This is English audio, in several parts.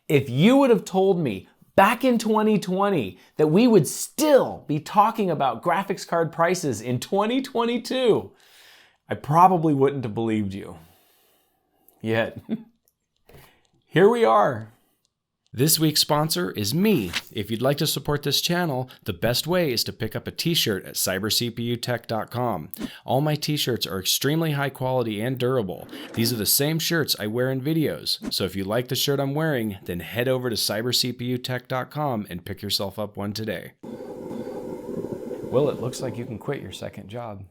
If you would have told me back in 2020 that we would still be talking about graphics card prices in 2022, I probably wouldn't have believed you. Yet, here we are. This week's sponsor is me. If you'd like to support this channel, the best way is to pick up a t-shirt at cybercputech.com. All my t-shirts are extremely high quality and durable. These are the same shirts I wear in videos. So if you like the shirt I'm wearing, then head over to cybercputech.com and pick yourself up one today. Well, it looks like you can quit your second job.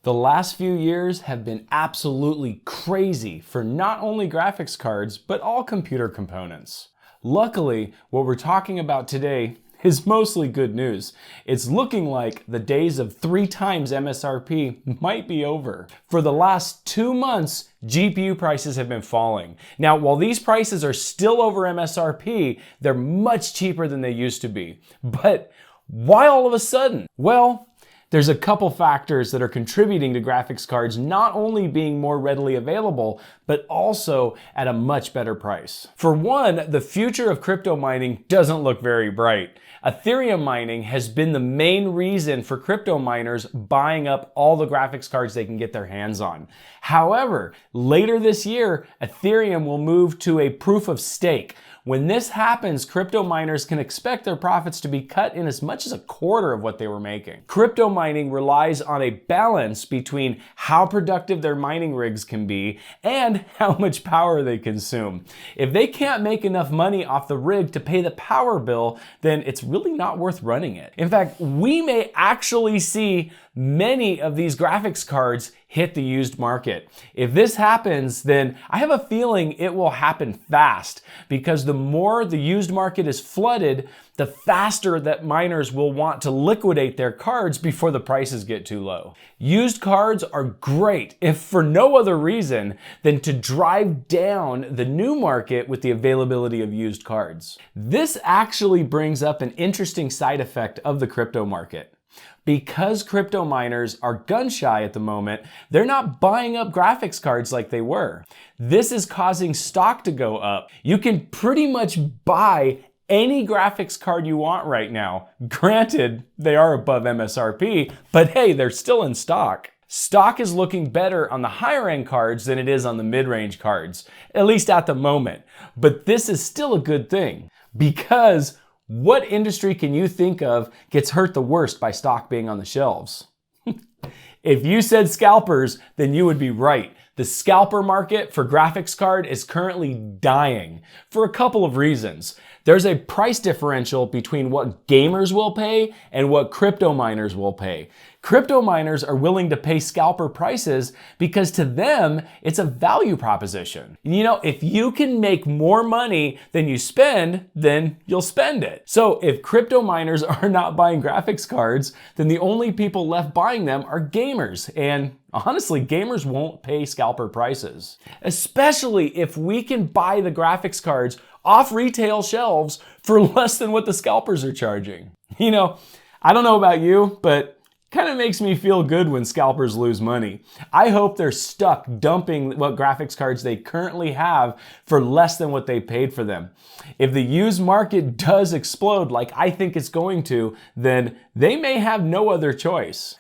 The last few years have been absolutely crazy for not only graphics cards, but all computer components. Luckily, what we're talking about today is mostly good news. It's looking like the days of 3 times MSRP might be over. For the last 2 months, GPU prices have been falling. Now, while these prices are still over MSRP, they're much cheaper than they used to be. But why all of a sudden? Well, there's a couple factors that are contributing to graphics cards not only being more readily available, but also at a much better price. For one, the future of crypto mining doesn't look very bright. Ethereum mining has been the main reason for crypto miners buying up all the graphics cards they can get their hands on. However, later this year, Ethereum will move to a proof of stake. When this happens, crypto miners can expect their profits to be cut in as much as a quarter of what they were making. Crypto mining relies on a balance between how productive their mining rigs can be and how much power they consume. If they can't make enough money off the rig to pay the power bill, then it's really not worth running it. In fact, we may actually see many of these graphics cards hit the used market. If this happens, then I have a feeling it will happen fast, because the more the used market is flooded, the faster that miners will want to liquidate their cards before the prices get too low. Used cards are great, if for no other reason than to drive down the new market with the availability of used cards. This actually brings up an interesting side effect of the crypto market. Because crypto miners are gun shy at the moment, they're not buying up graphics cards like they were. This is causing stock to go up. You can pretty much buy any graphics card you want right now. Granted, they are above MSRP, but hey, they're still in stock. Stock is looking better on the higher end cards than it is on the mid-range cards, at least at the moment. But this is still a good thing, because what industry can you think of gets hurt the worst by stock being on the shelves? If you said scalpers, then you would be right. The scalper market for graphics card is currently dying for a couple of reasons. There's a price differential between what gamers will pay and what crypto miners will pay. Crypto miners are willing to pay scalper prices because to them, it's a value proposition. You know, if you can make more money than you spend, then you'll spend it. So if crypto miners are not buying graphics cards, then the only people left buying them are gamers. And honestly, gamers won't pay scalper prices, especially if we can buy the graphics cards off retail shelves for less than what the scalpers are charging. You know, I don't know about you, but kind of makes me feel good when scalpers lose money. I hope they're stuck dumping what graphics cards they currently have for less than what they paid for them. If the used market does explode like I think it's going to, then they may have no other choice.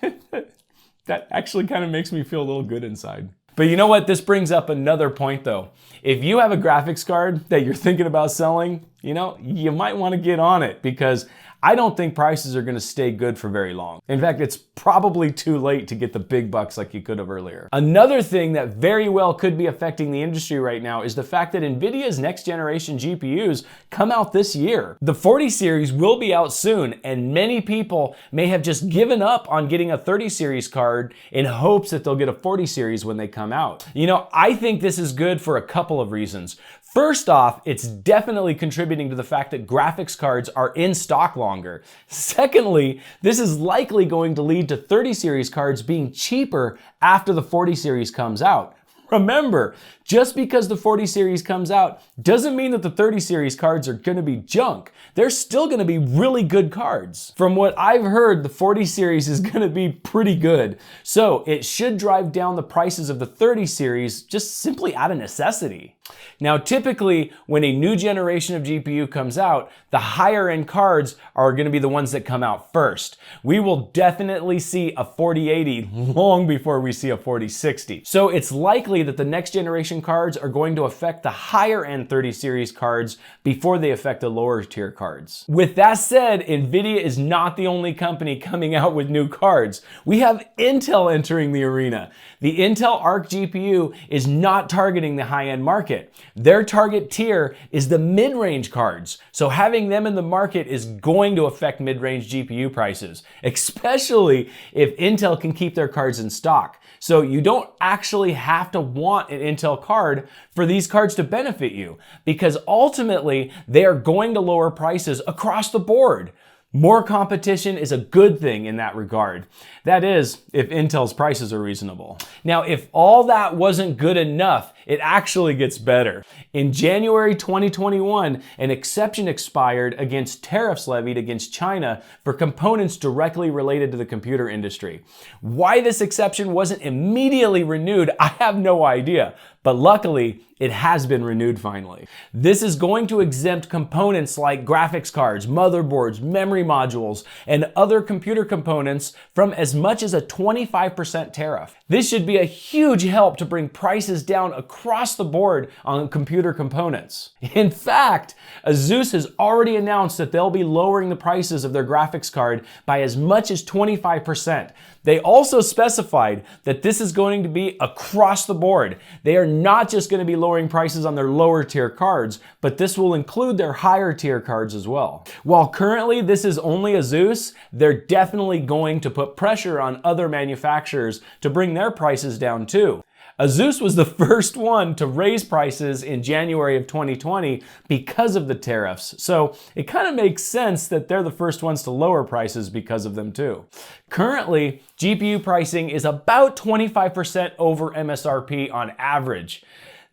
That actually kind of makes me feel a little good inside. But you know what? This brings up another point though. If you have a graphics card that you're thinking about selling, you know, you might want to get on it, because I don't think prices are going to stay good for very long. In fact, it's probably too late to get the big bucks like you could have earlier. Another thing that very well could be affecting the industry right now is the fact that Nvidia's next generation GPUs come out this year. The 40 series will be out soon, and many people may have just given up on getting a 30 series card in hopes that they'll get a 40 series when they come out. You know, I think this is good for a couple of reasons. First off, it's definitely contributing to the fact that graphics cards are in stock longer. Secondly, this is likely going to lead to 30 series cards being cheaper after the 40 series comes out. Remember, Just because the 40 series comes out doesn't mean that the 30 series cards are going to be junk. They're still going to be really good cards. From what I've heard, the 40 series is going to be pretty good. So it should drive down the prices of the 30 series just simply out of necessity. Now, typically, when a new generation of GPU comes out, the higher end cards are going to be the ones that come out first. We will definitely see a 4080 long before we see a 4060. So it's likely that the next generation cards are going to affect the higher end 30 series cards before they affect the lower tier cards. With that said, Nvidia is not the only company coming out with new cards. We have Intel entering the arena. The Intel Arc GPU is not targeting the high-end market. Their target tier is the mid-range cards. So having them in the market is going to affect mid-range GPU prices, especially if Intel can keep their cards in stock. So you don't actually have to want an Intel card for these cards to benefit you, because ultimately they are going to lower prices across the board. More competition is a good thing in that regard. That is, if Intel's prices are reasonable. Now, if all that wasn't good enough, it actually gets better. In January 2021, an exception expired against tariffs levied against China for components directly related to the computer industry. Why this exception wasn't immediately renewed, I have no idea. But luckily, it has been renewed finally. This is going to exempt components like graphics cards, motherboards, memory modules, and other computer components from as much as a 25% tariff. This should be a huge help to bring prices down across the board on computer components. In fact, Asus has already announced that they'll be lowering the prices of their graphics card by as much as 25%. They also specified that this is going to be across the board. They are not just going to be lowering prices on their lower tier cards, but this will include their higher tier cards as well. While currently this is only Asus, they're definitely going to put pressure on other manufacturers to bring their prices down too. Asus was the first one to raise prices in January of 2020 because of the tariffs. So it kind of makes sense that they're the first ones to lower prices because of them too. Currently, GPU pricing is about 25% over MSRP on average.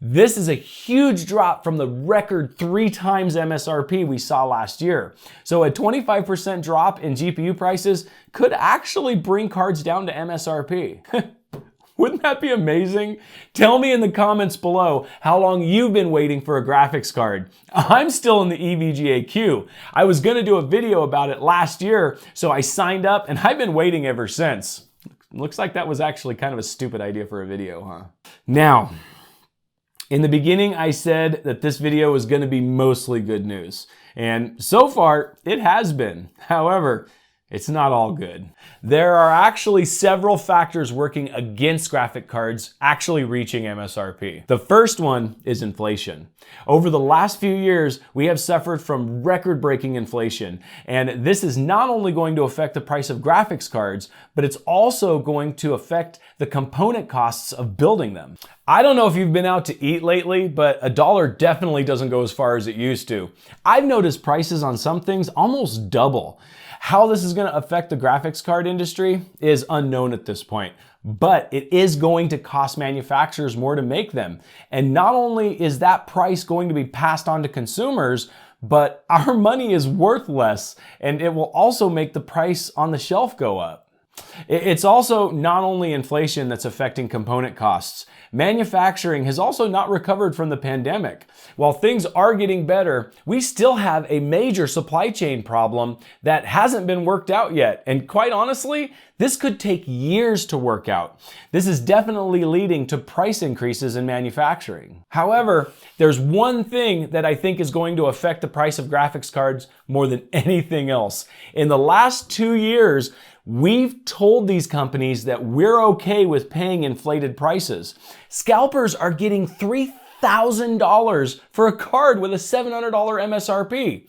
This is a huge drop from the record 3 times MSRP we saw last year. So a 25% drop in GPU prices could actually bring cards down to MSRP. Wouldn't that be amazing? Tell me in the comments below how long you've been waiting for a graphics card. I'm still in the EVGA queue. I was gonna do a video about it last year, so I signed up and I've been waiting ever since. Looks like that was actually kind of a stupid idea for a video, huh? Now, in the beginning, I said that this video was gonna be mostly good news. And so far, it has been. However, it's not all good. There are actually several factors working against graphic cards actually reaching MSRP. The first one is inflation. Over the last few years, we have suffered from record-breaking inflation, and this is not only going to affect the price of graphics cards, but it's also going to affect the component costs of building them. I don't know if you've been out to eat lately, but $1 definitely doesn't go as far as it used to. I've noticed prices on some things almost double. How this is going to affect the graphics card industry is unknown at this point, but it is going to cost manufacturers more to make them. And not only is that price going to be passed on to consumers, but our money is worth less, and it will also make the price on the shelf go up. It's also not only inflation that's affecting component costs. Manufacturing has also not recovered from the pandemic. While things are getting better, we still have a major supply chain problem that hasn't been worked out yet. And quite honestly, this could take years to work out. This is definitely leading to price increases in manufacturing. However, there's one thing that I think is going to affect the price of graphics cards more than anything else. In the last 2 years, we've told these companies that we're okay with paying inflated prices. Scalpers are getting $3,000 for a card with a $700 MSRP.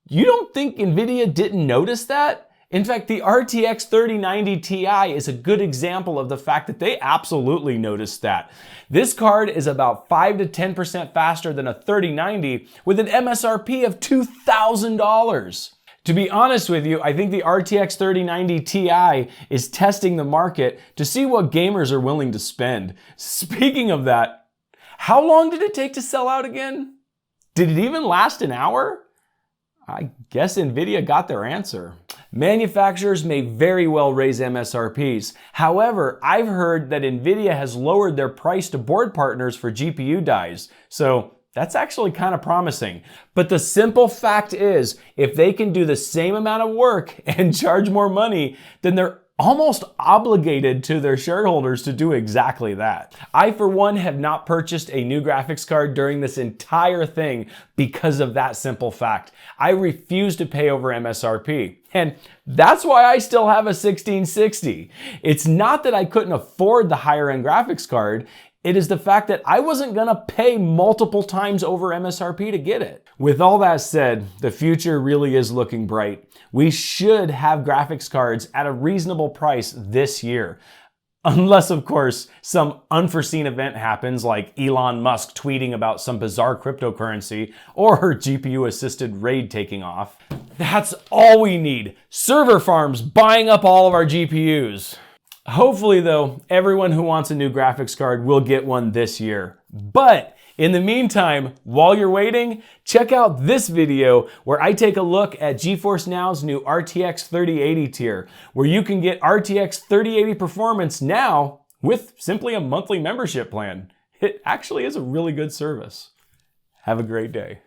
You don't think Nvidia didn't notice that? In fact, the RTX 3090 Ti is a good example of the fact that they absolutely noticed that. This card is about 5 to 10% faster than a 3090 with an MSRP of $2,000. To be honest with you, I think the RTX 3090 Ti is testing the market to see what gamers are willing to spend. Speaking of that, how long did it take to sell out again? Did it even last an hour? I guess Nvidia got their answer. Manufacturers may very well raise MSRPs. However, I've heard that Nvidia has lowered their price to board partners for GPU dies. So that's actually kind of promising. But the simple fact is, if they can do the same amount of work and charge more money, then they're almost obligated to their shareholders to do exactly that. I, for one, have not purchased a new graphics card during this entire thing because of that simple fact. I refuse to pay over MSRP. And that's why I still have a 1660. It's not that I couldn't afford the higher end graphics card. It is the fact that I wasn't gonna pay multiple times over MSRP to get it. With all that said, the future really is looking bright. We should have graphics cards at a reasonable price this year. Unless, of course, some unforeseen event happens like Elon Musk tweeting about some bizarre cryptocurrency or her GPU-assisted raid taking off. That's all we need. Server farms buying up all of our GPUs. Hopefully, though, everyone who wants a new graphics card will get one this year. But in the meantime, while you're waiting, check out this video where I take a look at GeForce Now's new RTX 3080 tier, where you can get RTX 3080 performance now with simply a monthly membership plan. It actually is a really good service. Have a great day.